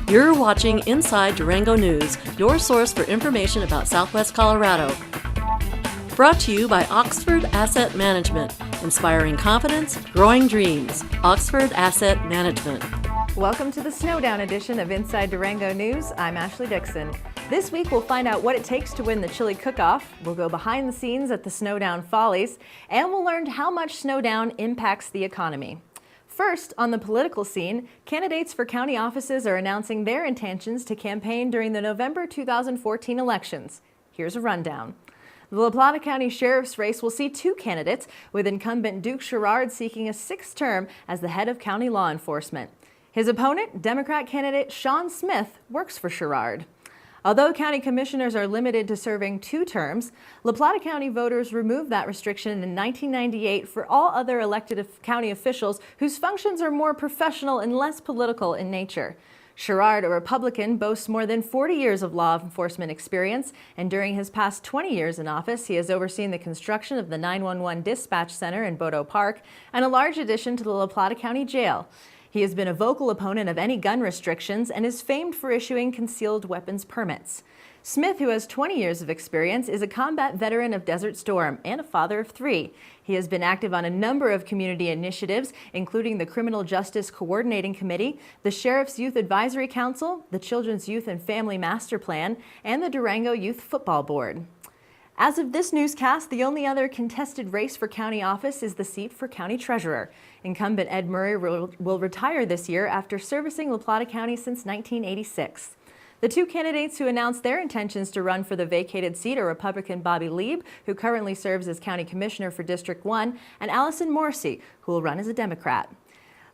You're watching Inside Durango News, your source for information about Southwest Colorado. Brought to you by Oxford Asset Management, inspiring confidence, growing dreams. Oxford Asset Management. Welcome to the Snowdown edition of Inside Durango News. I'm Ashley Dixon. This week we'll find out what it takes to win the chili cook-off, we'll go behind the scenes at the Snowdown Follies, and we'll learn how much Snowdown impacts the economy. First, on the political scene, candidates for county offices are announcing their intentions to campaign during the November 2014 elections. Here's a rundown. The La Plata County Sheriff's race will see two candidates, with incumbent Duke Sherrard seeking a sixth term as the head of county law enforcement. His opponent, Democrat candidate Sean Smith, works for Sherrard. Although county commissioners are limited to serving 2 terms, La Plata County voters removed that restriction in 1998 for all other elected county officials whose functions are more professional and less political in nature. Sherrard, a Republican, boasts more than 40 years of law enforcement experience, and during his past 20 years in office, he has overseen the construction of the 911 Dispatch Center in Bodo Park and a large addition to the La Plata County Jail. He has been a vocal opponent of any gun restrictions and is famed for issuing concealed weapons permits. Smith, who has 20 years of experience, is a combat veteran of Desert Storm and a father of 3. He has been active on a number of community initiatives, including the Criminal Justice Coordinating Committee, the Sheriff's Youth Advisory Council, the Children's Youth and Family Master Plan, and the Durango Youth Football Board. As of this newscast, the only other contested race for county office is the seat for county treasurer. Incumbent Ed Murray will retire this year after servicing La Plata County since 1986. The two candidates who announced their intentions to run for the vacated seat are Republican Bobby Lieb, who currently serves as county commissioner for District 1, and Allison Morrissey, who will run as a Democrat.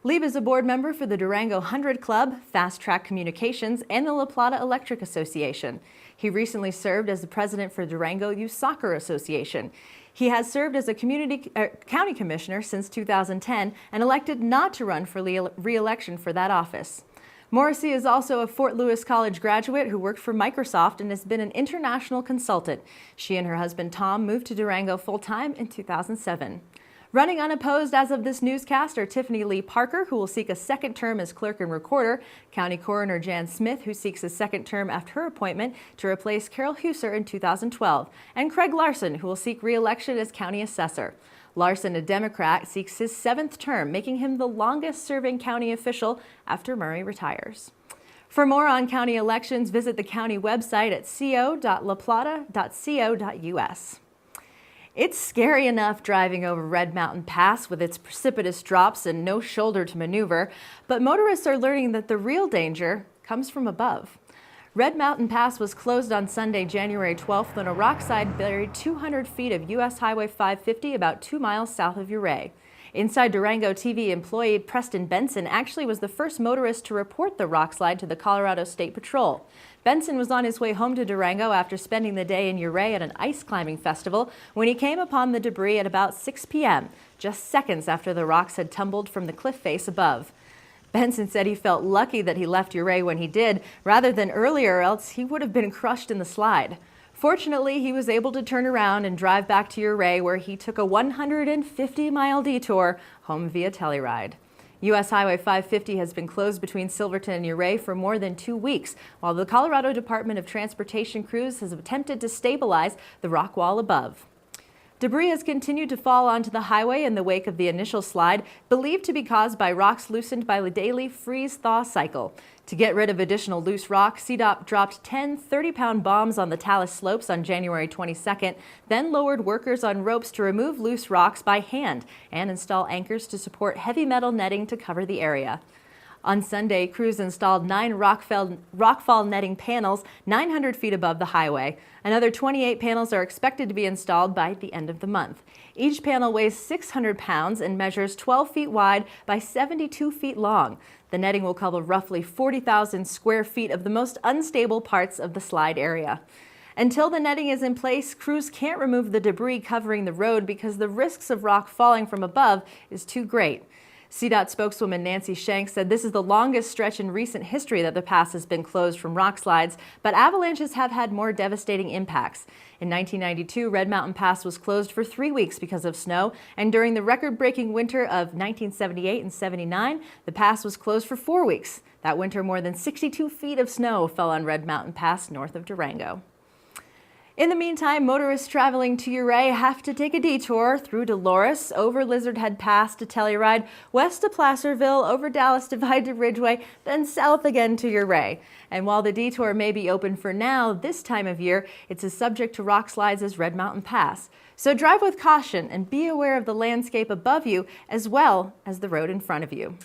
Lieb is a board member for the Durango 100 Club, Fast Track Communications, and the La Plata Electric Association. He recently served as the president for Durango Youth Soccer Association. He has served as a county commissioner since 2010 and elected not to run for re-election for that office. Morrissey is also a Fort Lewis College graduate who worked for Microsoft and has been an international consultant. She and her husband Tom moved to Durango full-time in 2007. Running unopposed as of this newscast are Tiffany Lee Parker, who will seek a second term as clerk and recorder, County Coroner Jan Smith, who seeks a second term after her appointment to replace Carol Huser in 2012, and Craig Larson, who will seek re-election as county assessor. Larson, a Democrat, seeks his 7th term, making him the longest-serving county official after Murray retires. For more on county elections, visit the county website at co.laplata.co.us. It's scary enough driving over Red Mountain Pass with its precipitous drops and no shoulder to maneuver, but motorists are learning that the real danger comes from above. Red Mountain Pass was closed on Sunday, January 12th when a rock slide buried 200 feet of U.S. Highway 550 about 2 miles south of Ouray. Inside Durango TV employee Preston Benson actually was the first motorist to report the rock slide to the Colorado State Patrol. Benson was on his way home to Durango after spending the day in Ouray at an ice climbing festival when he came upon the debris at about 6 p.m., just seconds after the rocks had tumbled from the cliff face above. Benson said he felt lucky that he left Ouray when he did, rather than earlier, else he would have been crushed in the slide. Fortunately, he was able to turn around and drive back to Ouray, where he took a 150-mile detour home via Telluride. U.S. Highway 550 has been closed between Silverton and Ouray for more than 2 weeks, while the Colorado Department of Transportation crews has attempted to stabilize the rock wall above. Debris has continued to fall onto the highway in the wake of the initial slide, believed to be caused by rocks loosened by the daily freeze-thaw cycle. To get rid of additional loose rock, CDOT dropped 10 30-pound bombs on the talus slopes on January 22nd, then lowered workers on ropes to remove loose rocks by hand and install anchors to support heavy metal netting to cover the area. On Sunday, crews installed 9 rockfall netting panels 900 feet above the highway. Another 28 panels are expected to be installed by the end of the month. Each panel weighs 600 pounds and measures 12 feet wide by 72 feet long. The netting will cover roughly 40,000 square feet of the most unstable parts of the slide area. Until the netting is in place, crews can't remove the debris covering the road because the risks of rock falling from above is too great. CDOT spokeswoman Nancy Shank said this is the longest stretch in recent history that the pass has been closed from rock slides, but avalanches have had more devastating impacts. In 1992, Red Mountain Pass was closed for 3 weeks because of snow, and during the record-breaking winter of 1978 and 79, the pass was closed for 4 weeks. That winter, more than 62 feet of snow fell on Red Mountain Pass north of Durango. In the meantime, motorists traveling to Ouray have to take a detour through Dolores, over Lizard Head Pass to Telluride, west to Placerville, over Dallas Divide to Ridgeway, then south again to Ouray. And while the detour may be open for now, this time of year, it's as subject to rock slides as Red Mountain Pass. So drive with caution and be aware of the landscape above you as well as the road in front of you.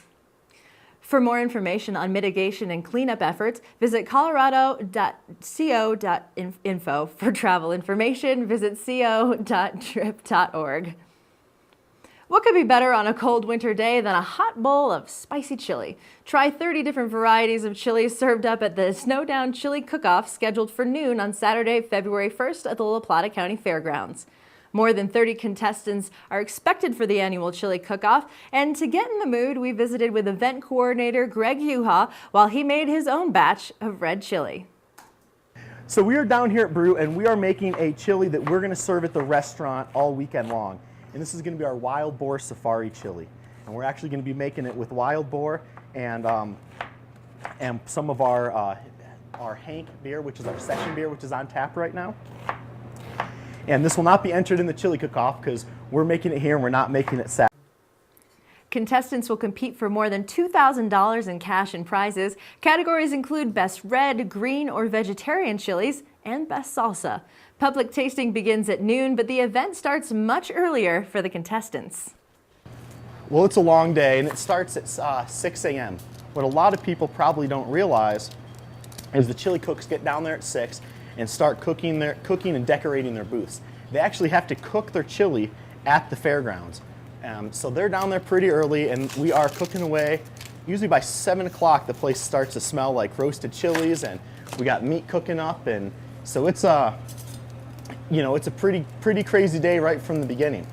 For more information on mitigation and cleanup efforts, visit colorado.co.info. For travel information, visit co.trip.org. What could be better on a cold winter day than a hot bowl of spicy chili? Try 30 different varieties of chili served up at the Snowdown Chili Cook-Off scheduled for noon on Saturday, February 1st at the La Plata County Fairgrounds. More than 30 contestants are expected for the annual Chili Cook-Off, and to get in the mood, we visited with event coordinator Greg Yucha while he made his own batch of red chili. So we are down here at Brew, and we are making a chili that we're going to serve at the restaurant all weekend long. And this is going to be our wild boar safari chili. And we're actually going to be making it with wild boar and some of our Hank beer, which is our session beer, which is on tap right now. And this will not be entered in the chili cook-off because we're making it here and we're not making it Saturday. Contestants will compete for more than $2,000 in cash and prizes. Categories include Best Red, Green, or Vegetarian Chilies and Best Salsa. Public tasting begins at noon, but the event starts much earlier for the contestants. Well, it's a long day and it starts at 6 a.m. What a lot of people probably don't realize is the chili cooks get down there at 6 and start cooking and decorating their booths. They actually have to cook their chili at the fairgrounds. So they're down there pretty early and we are cooking away. Usually by 7 o'clock the place starts to smell like roasted chilies and we got meat cooking up, and so it's a pretty crazy day right from the beginning.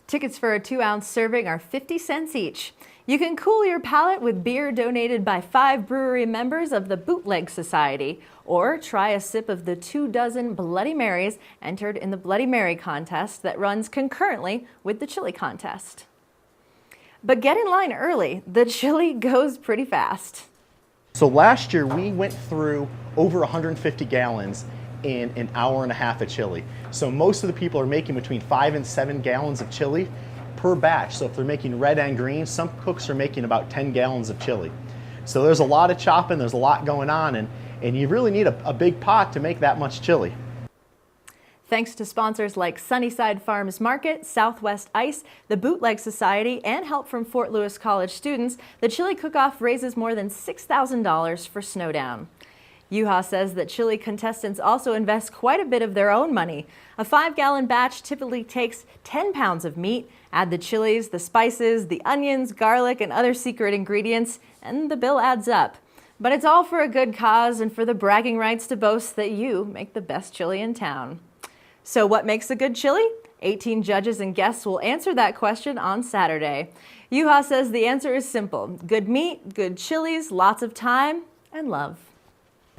Tickets for a 2-ounce serving are 50 cents each. You can cool your palate with beer donated by 5 brewery members of the Bootleg Society, or try a sip of the 24 Bloody Marys entered in the Bloody Mary contest that runs concurrently with the chili contest. But get in line early. The chili goes pretty fast. So last year we went through over 150 gallons in an hour and a half of chili. So most of the people are making between 5 and 7 gallons of chili per batch. So if they're making red and green, some cooks are making about 10 gallons of chili. So there's a lot of chopping, there's a lot going on, and you really need a big pot to make that much chili. Thanks to sponsors like Sunnyside Farms Market, Southwest Ice, the Bootleg Society, and help from Fort Lewis College students, the Chili Cook-Off raises more than $6,000 for Snowdown. Yuha says that chili contestants also invest quite a bit of their own money. A 5-gallon batch typically takes 10 pounds of meat. Add the chilies, the spices, the onions, garlic, and other secret ingredients, and the bill adds up. But it's all for a good cause and for the bragging rights to boast that you make the best chili in town. So what makes a good chili? 18 judges and guests will answer that question on Saturday. Yuha says the answer is simple: good meat, good chilies, lots of time, and love.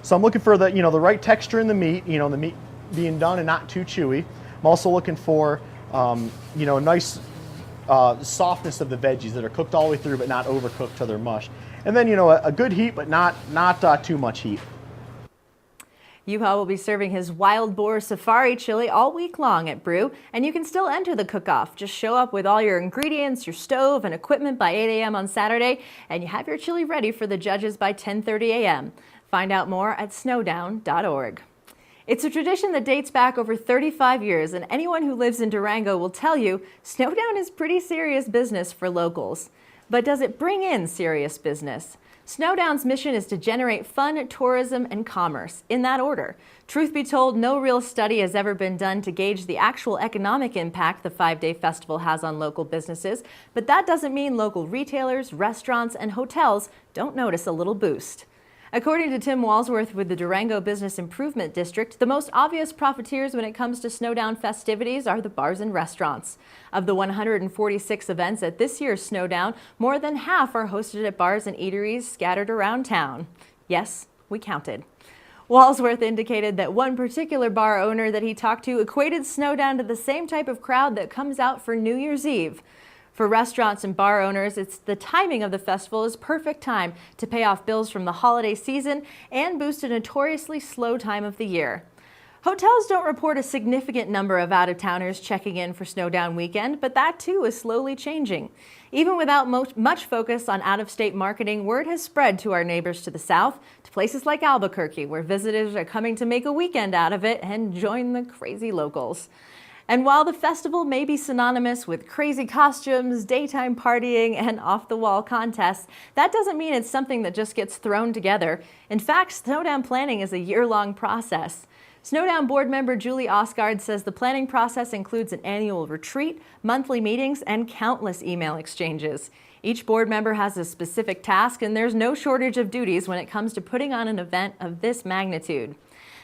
So I'm looking for the right texture in the meat, the meat being done and not too chewy. I'm also looking for a nice softness of the veggies that are cooked all the way through but not overcooked till they're mush. And then a good heat but not too much heat. Yuha will be serving his Wild Boar Safari chili all week long at Brew, and you can still enter the cook-off. Just show up with all your ingredients, your stove, and equipment by 8 a.m. on Saturday, and you have your chili ready for the judges by 10:30 a.m. Find out more at snowdown.org. It's a tradition that dates back over 35 years, and anyone who lives in Durango will tell you Snowdown is pretty serious business for locals. But does it bring in serious business? Snowdown's mission is to generate fun, tourism, and commerce, in that order. Truth be told, no real study has ever been done to gauge the actual economic impact the 5-day festival has on local businesses, but that doesn't mean local retailers, restaurants, and hotels don't notice a little boost. According to Tim Walsworth with the Durango Business Improvement District, the most obvious profiteers when it comes to Snowdown festivities are the bars and restaurants. Of the 146 events at this year's Snowdown, more than half are hosted at bars and eateries scattered around town. Yes, we counted. Walsworth indicated that one particular bar owner that he talked to equated Snowdown to the same type of crowd that comes out for New Year's Eve. For restaurants and bar owners, it's the timing of the festival is perfect time to pay off bills from the holiday season and boost a notoriously slow time of the year. Hotels don't report a significant number of out-of-towners checking in for Snowdown weekend, but that too is slowly changing. Even without much focus on out-of-state marketing, word has spread to our neighbors to the south, to places like Albuquerque, where visitors are coming to make a weekend out of it and join the crazy locals. And while the festival may be synonymous with crazy costumes, daytime partying, and off-the-wall contests, that doesn't mean it's something that just gets thrown together. In fact, Snowdown planning is a year-long process. Snowdown board member Julie Osgard says the planning process includes an annual retreat, monthly meetings, and countless email exchanges. Each board member has a specific task, and there's no shortage of duties when it comes to putting on an event of this magnitude.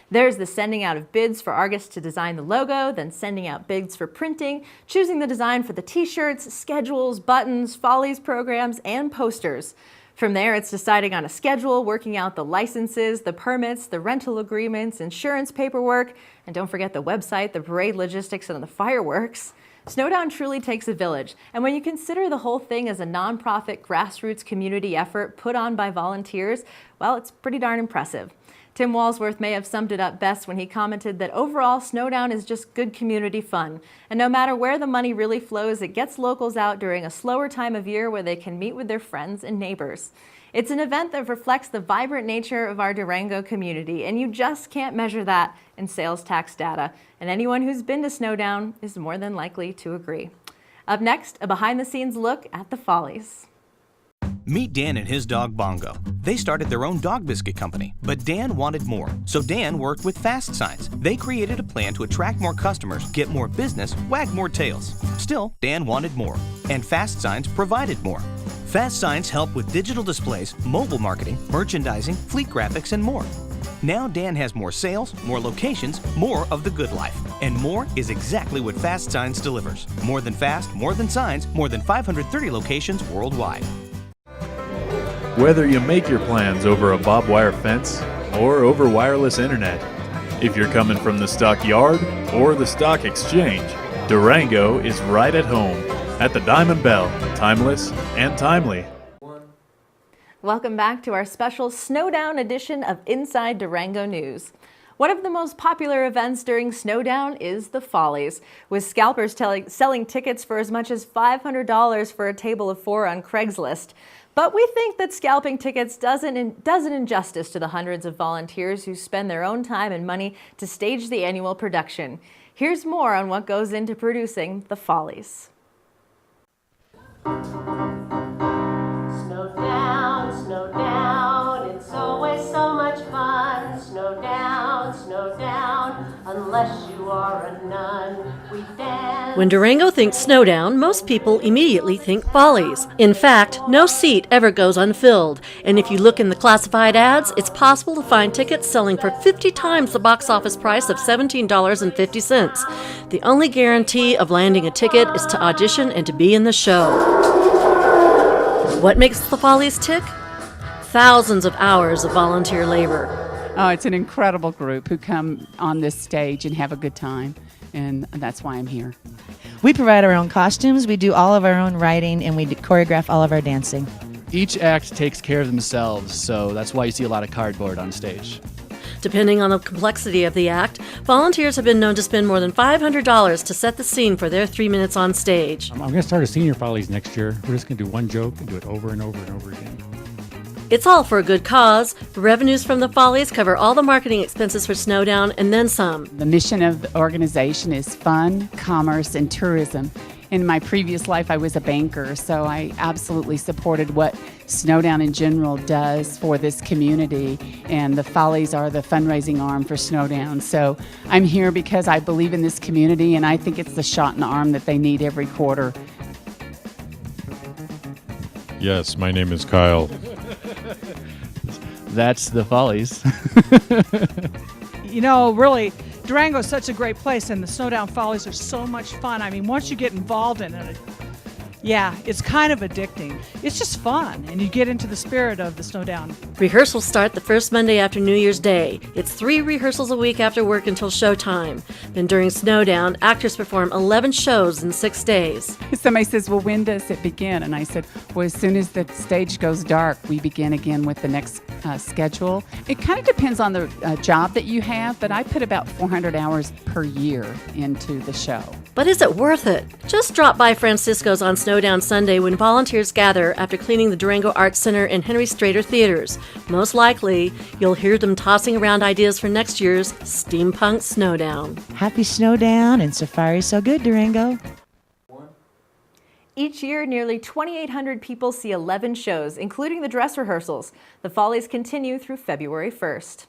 There's the sending out of bids for artists to design the logo, then sending out bids for printing, choosing the design for the t-shirts, schedules, buttons, Follies programs, and posters. From there, it's deciding on a schedule, working out the licenses, the permits, the rental agreements, insurance paperwork, and don't forget the website, the parade logistics, and the fireworks. Snowdown truly takes a village, and when you consider the whole thing as a nonprofit grassroots community effort put on by volunteers, well, it's pretty darn impressive. Tim Walsworth may have summed it up best when he commented that overall, Snowdown is just good community fun. And no matter where the money really flows, it gets locals out during a slower time of year where they can meet with their friends and neighbors. It's an event that reflects the vibrant nature of our Durango community, and you just can't measure that in sales tax data. And anyone who's been to Snowdown is more than likely to agree. Up next, a behind-the-scenes look at the Follies. Meet Dan and his dog Bongo. They started their own dog biscuit company, but Dan wanted more. So Dan worked with Fast Signs. They created a plan to attract more customers, get more business, wag more tails. Still, Dan wanted more, and Fast Signs provided more. Fast Signs help with digital displays, mobile marketing, merchandising, fleet graphics, and more. Now Dan has more sales, more locations, more of the good life. And more is exactly what Fast Signs delivers. More than fast, more than signs, more than 530 locations worldwide. Whether you make your plans over a barbed wire fence or over wireless internet, if you're coming from the stockyard or the stock exchange, Durango is right at home at the Diamond Bell, timeless and timely. Welcome back to our special Snowdown edition of Inside Durango News. One of the most popular events during Snowdown is the Follies, with scalpers selling tickets for as much as $500 for a table of 4 on Craigslist. But we think that scalping tickets does an injustice to the hundreds of volunteers who spend their own time and money to stage the annual production. Here's more on what goes into producing the Follies. Snowdown, Snowdown, it's always so much fun. Snowdown, Snowdown, unless you are a nun, we dance. When Durango thinks Snowdown, most people immediately think Follies. In fact, no seat ever goes unfilled, and if you look in the classified ads, it's possible to find tickets selling for 50 times the box office price of $17.50. The only guarantee of landing a ticket is to audition and to be in the show. What makes the Follies tick? Thousands of hours of volunteer labor. Oh, it's an incredible group who come on this stage and have a good time, and that's why I'm here. We provide our own costumes, we do all of our own writing, and we choreograph all of our dancing. Each act takes care of themselves, so that's why you see a lot of cardboard on stage. Depending on the complexity of the act, volunteers have been known to spend more than $500 to set the scene for their 3 minutes on stage. I'm going to start a senior Follies next year. We're just going to do one joke and do it over and over and over again. It's all for a good cause. The revenues from the Follies cover all the marketing expenses for Snowdown and then some. The mission of the organization is fun, commerce, and tourism. In my previous life, I was a banker, so I absolutely supported what Snowdown in general does for this community, and the Follies are the fundraising arm for Snowdown. So I'm here because I believe in this community, and I think it's the shot in the arm that they need every quarter. Yes, my name is Kyle. That's the Follies. You know, really, Durango is such a great place, and the Snowdown Follies are so much fun. I mean, once you get involved in it, yeah, it's kind of addicting. It's just fun, and you get into the spirit of the Snowdown. Rehearsals start the first Monday after New Year's Day. It's 3 rehearsals a week after work until showtime. Then during Snowdown, actors perform 11 shows in 6 days. Somebody says, well, when does it begin? And I said, well, as soon as the stage goes dark, we begin again with the next schedule. It kind of depends on the job that you have, but I put about 400 hours per year into the show. But is it worth it? Just drop by Francisco's on Snowdown Sunday when volunteers gather after cleaning the Durango Arts Center and Henry Strader theaters. Most likely, you'll hear them tossing around ideas for next year's Steampunk Snowdown. Happy Snowdown and Safari so good, Durango. Each year, nearly 2,800 people see 11 shows, including the dress rehearsals. The Follies continue through February 1st.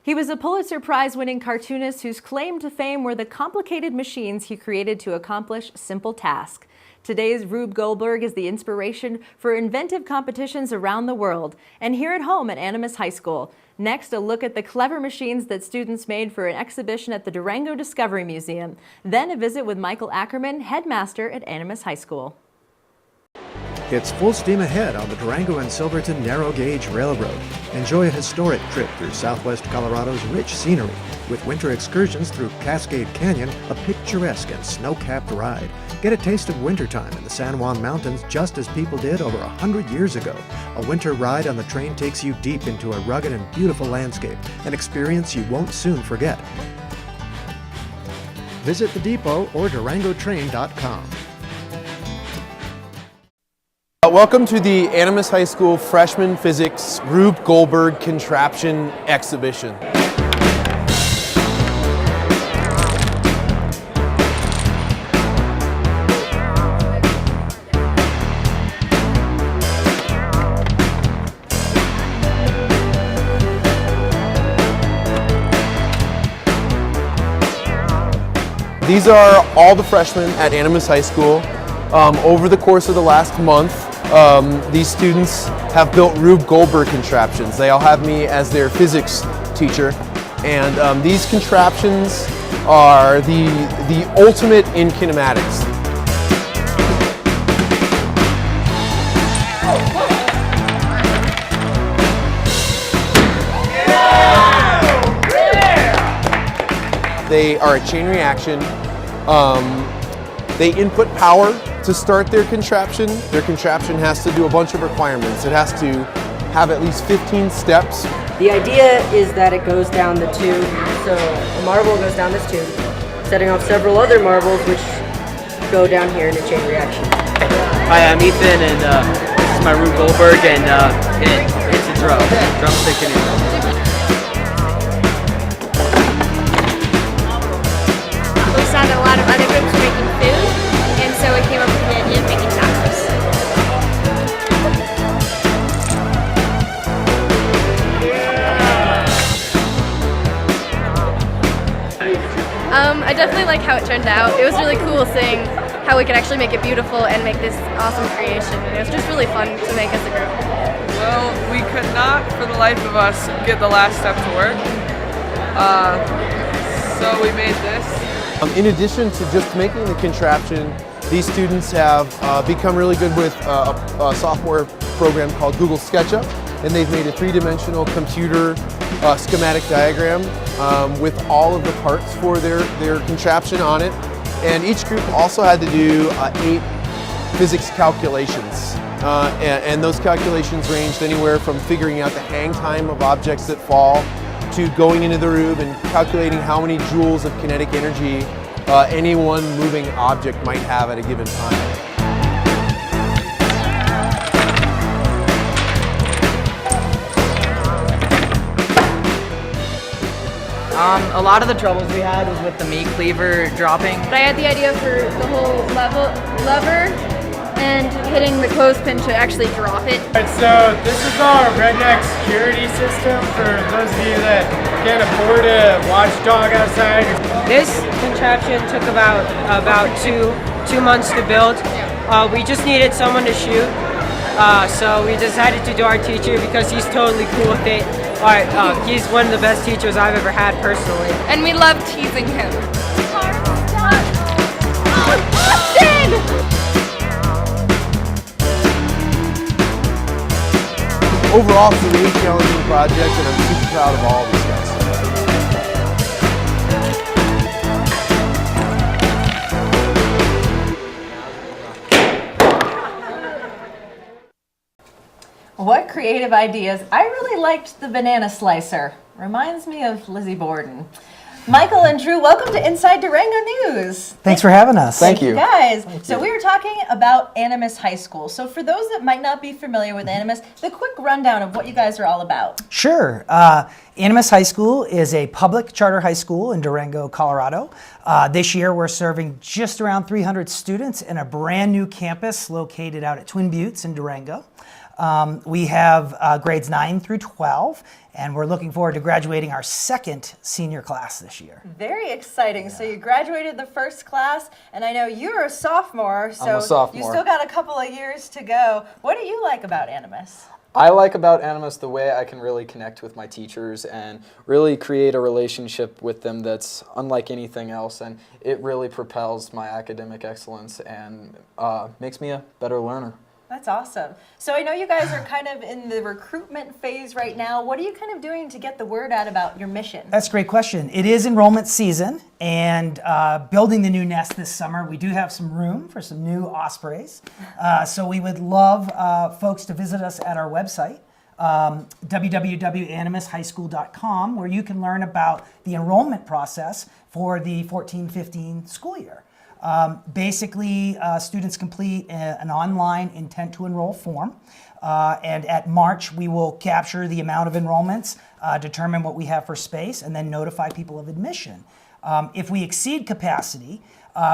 He was a Pulitzer Prize-winning cartoonist whose claim to fame were the complicated machines he created to accomplish simple tasks. Today's Rube Goldberg is the inspiration for inventive competitions around the world and here at home at Animas High School. Next, a look at the clever machines that students made for an exhibition at the Durango Discovery Museum. Then a visit with Michael Ackerman, headmaster at Animas High School. It's full steam ahead on the Durango and Silverton Narrow Gauge Railroad. Enjoy a historic trip through southwest Colorado's rich scenery with winter excursions through Cascade Canyon, a picturesque and snow-capped ride. Get a taste of wintertime in the San Juan Mountains just as people did over 100 years ago. A winter ride on the train takes you deep into a rugged and beautiful landscape, an experience you won't soon forget. Visit the depot or durangotrain.com. Welcome to the Animas High School Freshman Physics Rube Goldberg Contraption Exhibition. These are all the freshmen at Animas High School. Over the course of the last month, these students have built Rube Goldberg contraptions. They all have me as their physics teacher, and these contraptions are the ultimate in kinematics. They are a chain reaction. They input power to start their contraption. Their contraption has to do a bunch of requirements. It has to have at least 15 steps. The idea is that it goes down the tube. So a marble goes down this tube, setting off several other marbles which go down here in a chain reaction. Hi, I'm Ethan, and this is my Rube Goldberg, and it's a drumstick and a We saw that a lot of other groups were making food, and so we came up with the idea of making tacos. I definitely like how it turned out. It was really cool seeing how we could actually make it beautiful and make this awesome creation. And it was just really fun to make as a group. Well, we could not, for the life of us, get the last step to work. So we made this. In addition to just making the contraption, these students have become really good with a software program called Google SketchUp, and they've made a three-dimensional computer schematic diagram with all of the parts for their contraption on it. And each group also had to do 8 physics calculations. And those calculations ranged anywhere from figuring out the hang time of objects that fall to going into the Rube and calculating how many joules of kinetic energy any one moving object might have at a given time. A lot of the troubles we had was with the meat cleaver dropping. But I had the idea for the whole lever and hitting the clothespin to actually drop it. Alright, so this is our redneck security system for those of you that can't afford a watchdog outside. This contraption took about two months to build. We just needed someone to shoot, So we decided to do art teacher because he's totally cool with it. He's one of the best teachers I've ever had personally. And we love teasing him. Overall, it's a really challenging project, and I'm super proud of all of these guys. What creative ideas? I really liked the banana slicer. Reminds me of Lizzie Borden. Michael and Drew, welcome to Inside Durango News. Thanks for having us. Thank you. Guys, so we were talking about Animas High School. So for those that might not be familiar with Animas, the quick rundown of what you guys are all about. Sure. Animas High School is a public charter high school in Durango, Colorado. This year we're serving just around 300 students in a brand new campus located out at Twin Buttes in Durango. We have grades 9 through 12, and we're looking forward to graduating our second senior class this year. Very exciting. So you graduated the first class, and I know you're a sophomore, so I'm a sophomore. You still got a couple of years to go. What do you like about Animas? I like about Animas the way I can really connect with my teachers and really create a relationship with them that's unlike anything else, and it really propels my academic excellence and makes me a better learner. That's awesome. So I know you guys are kind of in the recruitment phase right now. What are you kind of doing to get the word out about your mission? That's a great question. It is enrollment season, and building the new nest this summer, we do have some room for some new ospreys. So we would love folks to visit us at our website, www.animashighschool.com, where you can learn about the enrollment process for the 14-15 school year. Basically, students complete an online intent to enroll form, and at March we will capture the amount of enrollments, determine what we have for space, and then notify people of admission. If we exceed capacity,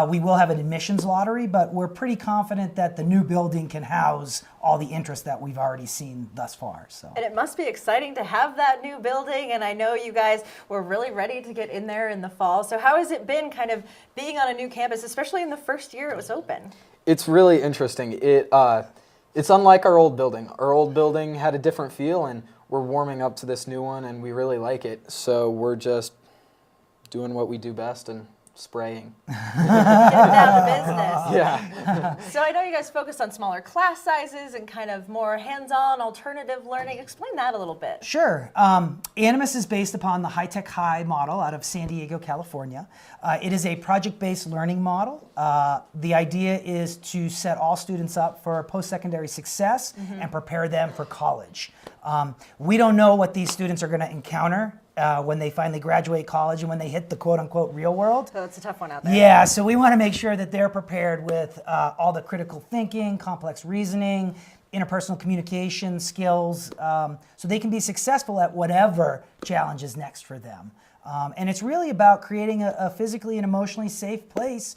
we will have an admissions lottery, but we're pretty confident that the new building can house all the interest that we've already seen thus far. So. And it must be exciting to have that new building, and I know you guys were really ready to get in there in the fall. So how has it been kind of being on a new campus, especially in the first year it was open? It's really interesting. It's unlike our old building. Our old building had a different feel, and we're warming up to this new one, and we really like it. So we're just doing what we do best and spraying. Getting down to business. Yeah. So I know you guys focused on smaller class sizes and kind of more hands-on alternative learning. Explain that a little bit. Sure. Animas is based upon the High Tech High model out of San Diego, California. It is a project-based learning model. The idea is to set all students up for post-secondary success and prepare them for college. We don't know what these students are going to encounter when they finally graduate college and when they hit the quote-unquote real world. So it's a tough one out there. Yeah, so we want to make sure that they're prepared with all the critical thinking, complex reasoning, interpersonal communication skills, so they can be successful at whatever challenge is next for them. And it's really about creating a physically and emotionally safe place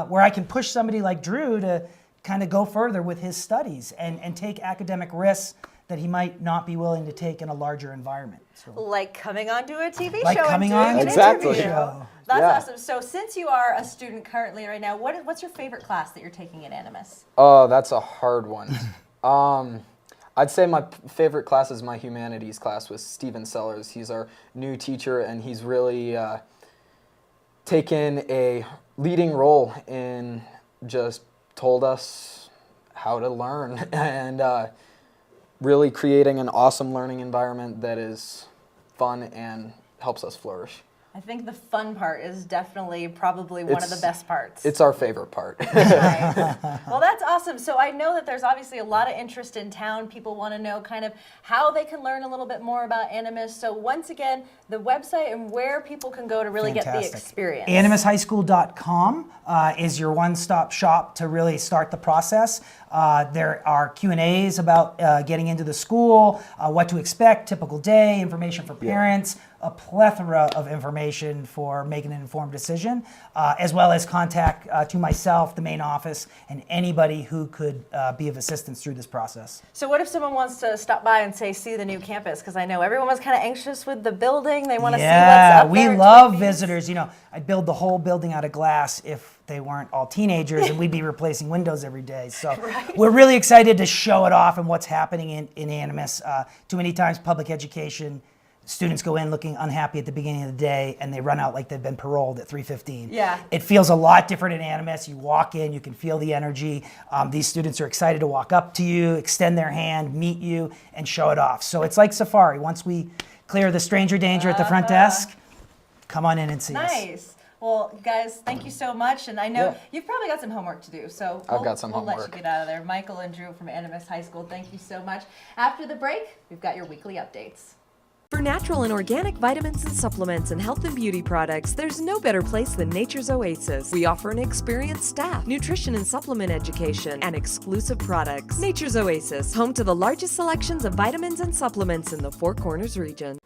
where I can push somebody like Drew to kind of go further with his studies and take academic risks that he might not be willing to take in a larger environment. So. Like coming onto a TV like show coming and doing on an interview. That's awesome. So since you are a student currently right now, what's your favorite class that you're taking at Animas? Oh, that's a hard one. I'd say my favorite class is my humanities class with Steven Sellers. He's our new teacher, and he's really taken a leading role in just told us how to learn and really creating an awesome learning environment that is fun and helps us flourish. I think the fun part is definitely probably one of the best parts. It's our favorite part. Right. Well, that's awesome. So I know that there's obviously a lot of interest in town. People want to know kind of how they can learn a little bit more about Animas. So once again, the website and where people can go to really get the experience. Animashighschool.com is your one-stop shop to really start the process. There are Q&As about getting into the school, what to expect, typical day, information for parents, a plethora of information for making an informed decision, as well as contact to myself, the main office, and anybody who could be of assistance through this process. So what if someone wants to stop by and say, see the new campus? Because I know everyone was kind of anxious with the building. They want to see what's up there. Yeah, we love visitors. You know, I'd build the whole building out of glass if they weren't all teenagers and we'd be replacing windows every day. So we're really excited to show it off and what's happening in Animas. Too many times public education, students go in looking unhappy at the beginning of the day and they run out like they've been paroled at 3:15. Yeah. It feels a lot different in Animas. You walk in, you can feel the energy. These students are excited to walk up to you, extend their hand, meet you, and show it off. So it's like Safari. Once we clear the stranger danger at the front desk, come on in and see us. Nice. Well, guys, thank you so much. And I know you've probably got some homework to do, so I've got some we'll let homework. you get out of there. Michael and Drew from Animas High School, thank you so much. After the break, we've got your weekly updates. For natural and organic vitamins and supplements and health and beauty products, there's no better place than Nature's Oasis. We offer an experienced staff, nutrition and supplement education, and exclusive products. Nature's Oasis, home to the largest selections of vitamins and supplements in the Four Corners region.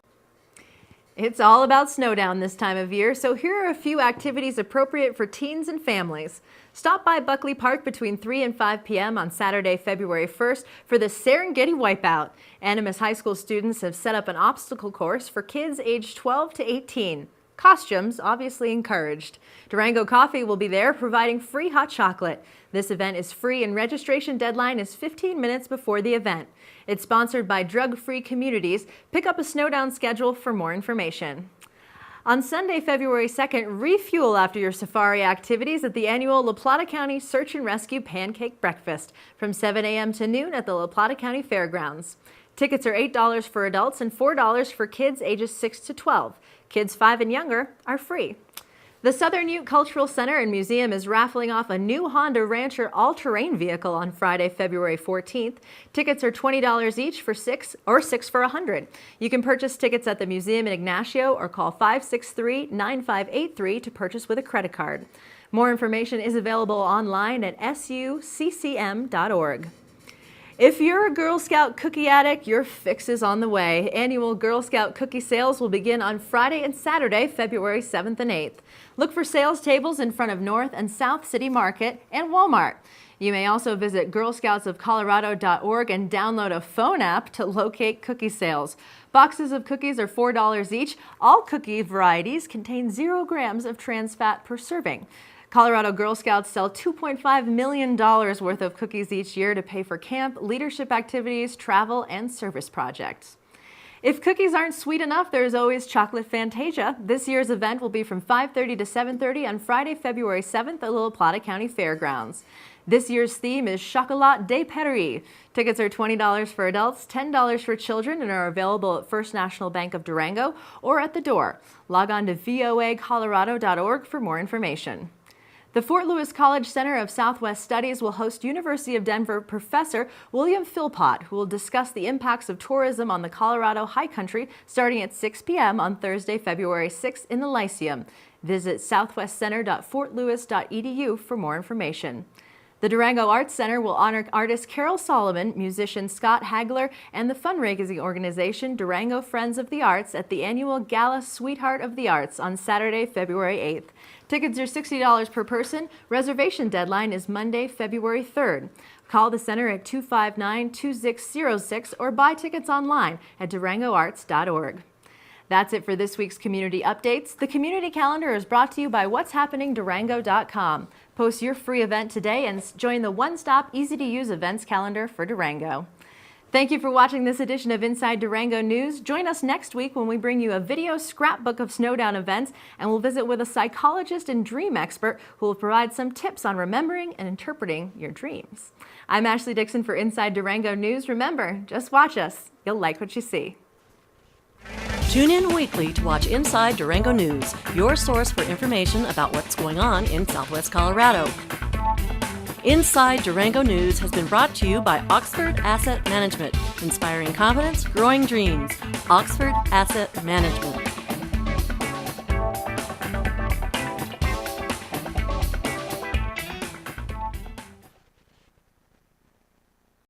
It's all about Snowdown this time of year, so here are a few activities appropriate for teens and families. Stop by Buckley Park between 3 and 5 p.m. on Saturday, February 1st for the Serengeti Wipeout. Animas High School students have set up an obstacle course for kids aged 12 to 18. Costumes obviously encouraged. Durango Coffee will be there providing free hot chocolate. This event is free and registration deadline is 15 minutes before the event. It's sponsored by Drug Free Communities. Pick up a Snowdown schedule for more information. On Sunday, February 2nd, refuel after your safari activities at the annual La Plata County Search and Rescue Pancake Breakfast from 7 a.m. to noon at the La Plata County Fairgrounds. Tickets are $8 for adults and $4 for kids ages 6 to 12. Kids 5 and younger are free. The Southern Ute Cultural Center and Museum is raffling off a new Honda Rancher all-terrain vehicle on Friday, February 14th. Tickets are $20 each for 6 or 6 for $100. You can purchase tickets at the museum in Ignacio or call 563-9583 to purchase with a credit card. More information is available online at succm.org. If you're a Girl Scout cookie addict, your fix is on the way. Annual Girl Scout cookie sales will begin on Friday and Saturday, February 7th and 8th. Look for sales tables in front of North and South City Market and Walmart. You may also visit girlscoutsofcolorado.org and download a phone app to locate cookie sales. Boxes of cookies are $4 each. All cookie varieties contain 0 grams of trans fat per serving. Colorado Girl Scouts sell $2.5 million worth of cookies each year to pay for camp, leadership activities, travel, and service projects. If cookies aren't sweet enough, there's always Chocolate Fantasia. This year's event will be from 5:30 to 7:30 on Friday, February 7th at La Plata County Fairgrounds. This year's theme is Chocolat de Paris. Tickets are $20 for adults, $10 for children, and are available at First National Bank of Durango or at the door. Log on to voacolorado.org for more information. The Fort Lewis College Center of Southwest Studies will host University of Denver professor William Philpott, who will discuss the impacts of tourism on the Colorado High Country starting at 6 p.m. on Thursday, February 6th in the Lyceum. Visit southwestcenter.fortlewis.edu for more information. The Durango Arts Center will honor artist Carol Solomon, musician Scott Hagler, and the fundraising organization Durango Friends of the Arts at the annual Gala Sweetheart of the Arts on Saturday, February 8th. Tickets are $60 per person. Reservation deadline is Monday, February 3rd. Call the center at 259-2606 or buy tickets online at durangoarts.org. That's it for this week's Community Updates. The Community Calendar is brought to you by what'shappeningdurango.com. Post your free event today and join the one-stop, easy-to-use events calendar for Durango. Thank you for watching this edition of Inside Durango News. Join us next week when we bring you a video scrapbook of Snowdown events, and we'll visit with a psychologist and dream expert who will provide some tips on remembering and interpreting your dreams. I'm Ashley Dixon for Inside Durango News. Remember, just watch us. You'll like what you see. Tune in weekly to watch Inside Durango News, your source for information about what's going on in Southwest Colorado. Inside Durango News has been brought to you by Oxford Asset Management, inspiring confidence, growing dreams. Oxford Asset Management.